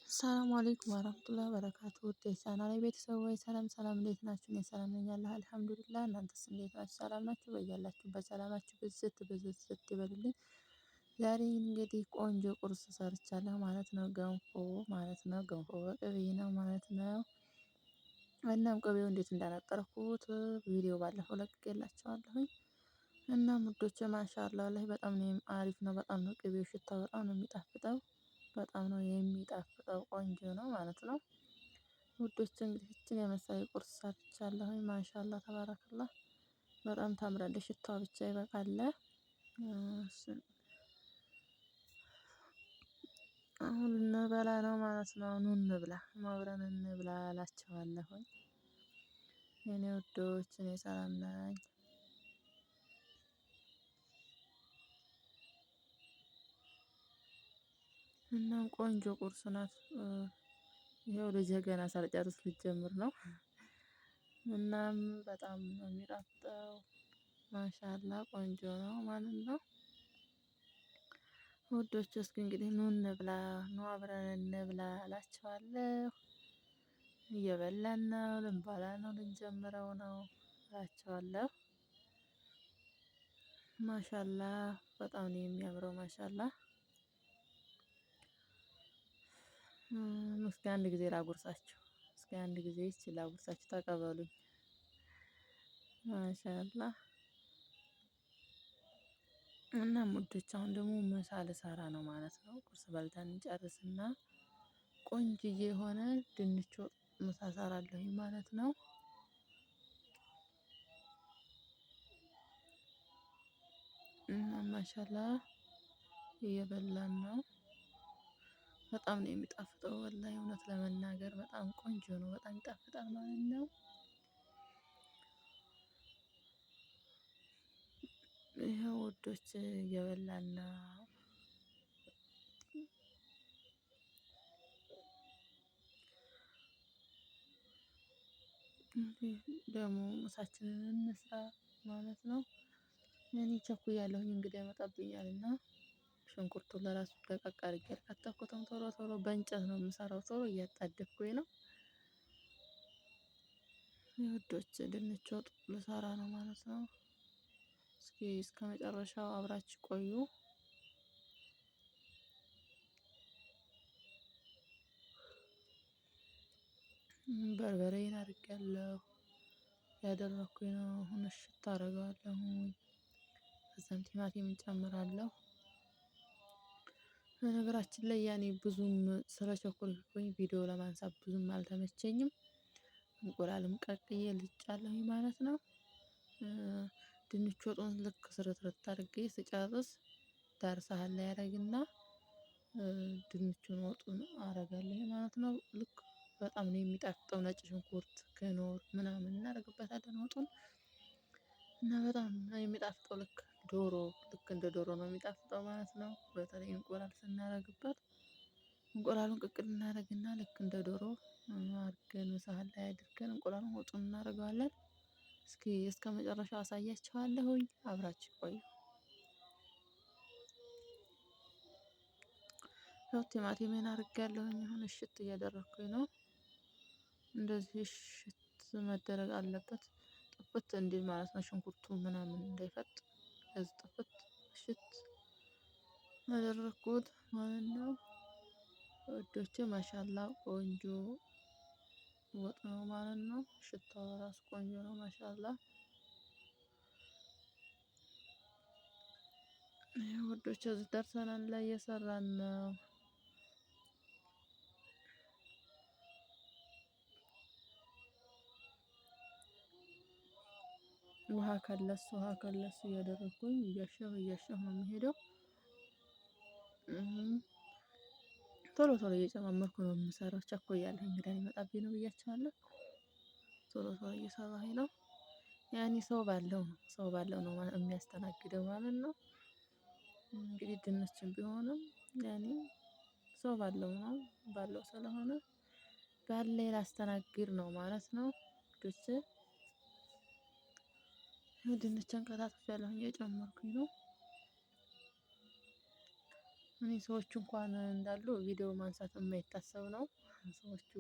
ሰላም አለይኩም ወራህመቱላሂ ወበረካቱ ውድ የቻናሌ ቤተሰቦች ሰላም ሰላም፣ እንዴት ናችሁ? እኔ ሰላም ነኝ አልሐምዱሊላህ። እናንተስ እንዴት ናችሁ? ሰላም ናችሁ? በያላችሁበት ሰላማችሁ ብዝት ይበልልኝ። ዛሬ እንግዲህ ቆንጆ ቁርስ ሰርቻለሁ ማለት ነው። ገንፎ ማለት ነው። ገንፎ በቅቤ ነው ማለት ነው። እናም ቅቤው እንዴት እንዳነጠርኩት ቪዲዮ ባለፈው ለቅቄላችኋለሁኝ። እና ሙዶች ማሻአላህ ላይ በጣም ነው አሪፍ ነው። በጣም ነው ቅቤው ሽታው በጣም ነው የሚጣፍጠው። በጣም ነው የሚጣፍጠው። ቆንጆ ነው ማለት ነው። ውዶች እንግዲህ ይህችን የመሰለ ቁርስ ሰርቻለሁኝ። ማሻአላህ ተባረከላህ። በጣም ታምራለች። ሽታዋ ብቻ ይበቃል። አሁን እንበላ ነው ማለት ነው። ኑ እንብላ፣ አብረን እንብላ እላችኋለሁኝ የኔ ውዶች። እኔ ሰላም ነኝ። እናም ቆንጆ ቁርስ ናት። ይሄው ልጄ ገና ሳልጨርስ ልጀምር ነው። እናም በጣም ነው የሚጣፍጠው። ማሻአላ ቆንጆ ነው ማለት ነው። ውዶች እስኪ እንግዲህ ኑ እንብላ፣ ኑ አብረን እንብላ እላችኋለሁ። እየበላን ነው፣ ልንበላ ነው፣ ልንጀምረው ነው እላችኋለሁ። ማሻአላ በጣም ነው የሚያምረው። ማሻአላ እስኪ አንድ ጊዜ ላጉርሳችሁ። እስኪ አንድ ጊዜ ይቺን ላጉርሳችሁ፣ ተቀበሉኝ። ማሻአላ እና ሙዶች አሁን ደግሞ ምሳ ልሰራ ነው ማለት ነው። ቁርስ በልተን እንጨርስና ቆንጅዬ የሆነ ድንች ወጥ ምሳ እሰራለሁኝ ማለት ነው። እና ማሻአላ እየበላን ነው። በጣም ነው የሚጣፍጠው። ወላሂ እውነት ለመናገር በጣም ቆንጆ ነው። በጣም ይጣፍጣል ማለት ነው። ይሄው ውዶች እየበላን ነው። ደግሞ ምሳችንን እንስራ ማለት ነው። እኔ ቸኩያለሁኝ እንግዳ ይመጣብኛልና ሽንኩርቱን ለራሱ ደቀቅ አድርጌ አልከተፍኩትም። ቶሎ ቶሎ በእንጨት ነው የምሰራው። ቶሎ እያጣደፍኩኝ ነው። የውዶች ድንች ወጥ ልሰራ ነው ማለት ነው። እስኪ እስከመጨረሻው አብራችሁ ቆዩ። በርበሬን አድርጌያለሁ። ያደረኩኝ ነው። አሁን እሽት አደርገዋለሁኝ። ከዛም ቲማቲም እጨምራለሁ። በነገራችን ላይ ያኔ ብዙም ስለቸኮልኩኝ ቪዲዮ ለማንሳት ብዙም አልተመቸኝም። እንቁላልም ቀቅዬ ልጫለሁኝ ማለት ነው። ድንች ወጡን ልክ ስርትርት አድርጌ ስጨርስ ዳር ሳህን ላይ አደርግና ድንቹን ወጡን አደርጋለሁ ማለት ነው። ልክ በጣም ነው የሚጣፍጠው። ነጭ ሽንኩርት ክኖር ምናምን እናደርግበታለን ወጡን እና በጣም ነው የሚጣፍጠው። ልክ እንደ ዶሮ ነው የሚጣፍጠው ማለት ነው። በተለይ እንቁላል ስናደርግበት እንቁላሉን ቅቅል እናደርግና ልክ እንደ ዶሮ አድርገን ሳህን ላይ አድርገን እንቁላሉን ወጡን እናደርገዋለን። እስኪ እስከመጨረሻው አሳያችኋለሁኝ። አብራችሁ ቆዩ። ያው ቲማቲሜን አድርጌያለሁኝ። አሁን እሽት እያደረኩኝ ነው። እንደዚህ እሽት መደረግ አለበት። ጥፍት እንዲል ማለት ነው። ሽንኩርቱ ምናምን እንዳይፈጥ እዚህ ጥፍት እሽት አደረኩት ማለት ነው። ውዶቼ ማሻአላ ቆንጆ ወጥ ነው ማለት ነው። ሽታው ራሱ ቆንጆ ነው። ማሻአላ ውዶቼ እዚህ ደርሰናል። ላይ እየሰራን ነው። ውሃ ከለስ እያደረኩኝ እያሸሁ ነው የምሄደው። ቶሎ ቶሎ እየጨማመርኩ ነው የምሰራው። ቸኩያለሁ እንግዳ ሊመጣብኝ ነው ብያችኋለሁ። ቶሎ ቶሎ እየሰራሁኝ ነው። ያኔ ሰው ባለው ነው የሚያስተናግደው ማለት ነው። እንግዲህ ድንችም ቢሆንም ያኔ ሰው ባለው ነው ባለው ስለሆነ ባለኝ ላስተናግድ ነው ማለት ነው። ድንችን ከታትፌያለሁኝ እየጨመርኩኝ ነው። እኔ ሰዎች እንኳን እንዳሉ ቪዲዮ ማንሳት የማይታሰብ ነው። ሰዎቹ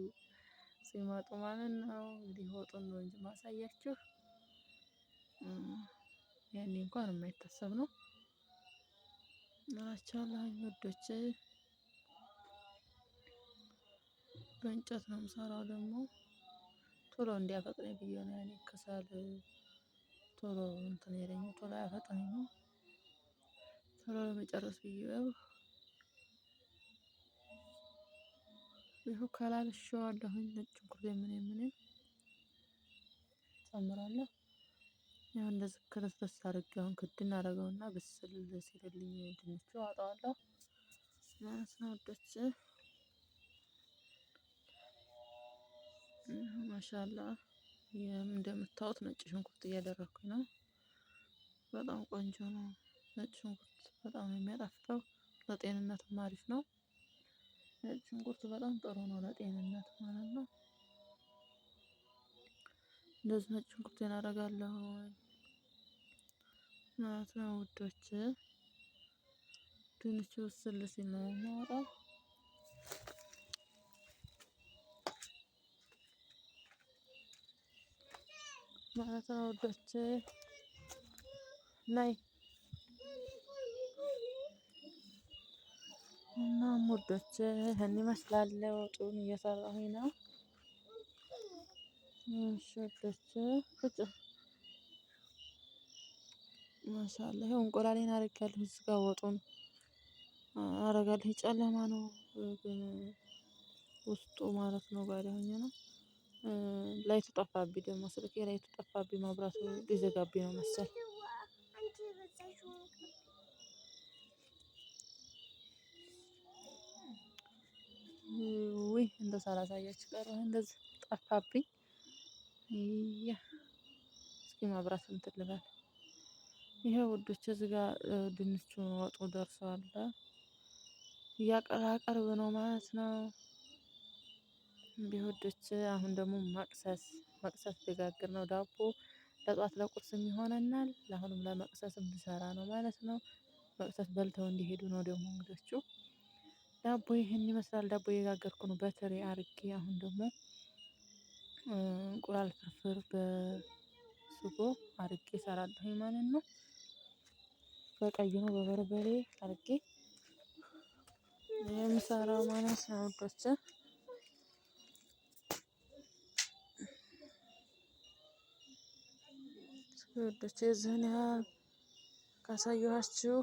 ሲመጡ ማለት ነው እንግዲህ ወጡን ነው እንጂ ማሳያችሁ ያኔ እንኳን የማይታሰብ ነው እላችኋለሁኝ ውዶቼ። በእንጨት ነው የምሰራው ደግሞ ቶሎ እንዲያፈጥነኝ ብዬ ነው። ያኔ ከሰል ቶሎ እንትን አይለኝም ቶሎ አያፈጥነኝም። ቶሎ ለመጨረስ ብዬ ይኸው ከላልሼዋለሁኝ ነጭ ሽንኩርቴን ምኔን እጨምራለሁ። ያው እንደዚህ ክርስርስ አድርጌ አሁን ክድን አደርገውና ብስል ሲልልኝ ድንቹ አወጣዋለሁ ማለት ነው ውዶቼ። ማሻአላ እንደምታዩት ነጭ ሽንኩርት እያደረኩኝ ነው። በጣም ቆንጆ ነው። ነጭ ሽንኩርት በጣም ነው የሚያጣፍጠው ለጤንነትም አሪፍ ነው። ነጭ ሽንኩርት በጣም ጥሩ ነው ለጤንነት ማለት ነው። እንደዚህ ነጭ ሽንኩርቴን አደርጋለሁ ማለት ነው ውዶቼ። ድንቹ ብስል ሲል ነው የማወጣው ማለት ነው ውዶቼ። ነይ እና ውዶቼ ይሄን ይመስላል ወጡን እየሰራሁኝ ነው። እሺ ውዶቼ ማሻአላ ይኸው እንቁላሌን አድርጌያለሁ እዚህ ጋር ወጡን አደርጋለሁ። ጨለማ ነው ግን ውስጡ ማለት ነው ባዶ ሆኜ ነው። ላይቱ ጠፋብኝ ደግሞ ስልኬ ላይቱ ጠፋብኝ መብራቱ ሊዘጋብኝ ነው መሰል። ውይ እንደው ሳላሳያችሁ ቀረሁ እንደዚህ ጠፋብኝ። እስኪ መብራት እንትን ልበል። ይሄው ውዶቼ እዚህ ጋር ድንቹ ወጡ ደርሷል። እያቀራቀርብ ነው ማለት ነው። እንግዲህ ውዶቼ አሁን ደግሞ መቅሰስ ልጋግር ነው ዳቦ ለጧት ለቁርስም ይሆነናል ለአሁንም ለመቅሰስም ልሰራ ነው ማለት ነው። መቅሰስ በልተው እንዲሄዱ ነው ደግሞ እንግዶቹ። ዳቦ ይሄን ይመስላል ዳቦ እየጋገርኩ ነው በትሪ አድርጌ። አሁን ደግሞ እንቁላል ፍርፍር በስጎ አድርጌ እሰራለሁኝ ማለት ነው። በቀይ ነው በበርበሬ አድርጌ የምሰራው ማለት ነው ውዶቼ። ውዶቼ የዚህን ያህል ካሳየኋችሁ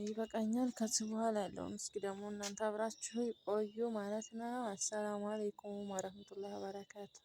ይበቃኛል። ከዚህ በኋላ ያለውን እስኪ ደግሞ እናንተ አብራችሁ ቆዩ ማለት ነው። አሰላሙ አለይኩም ወረህመቱላሂ ወበረካቱ።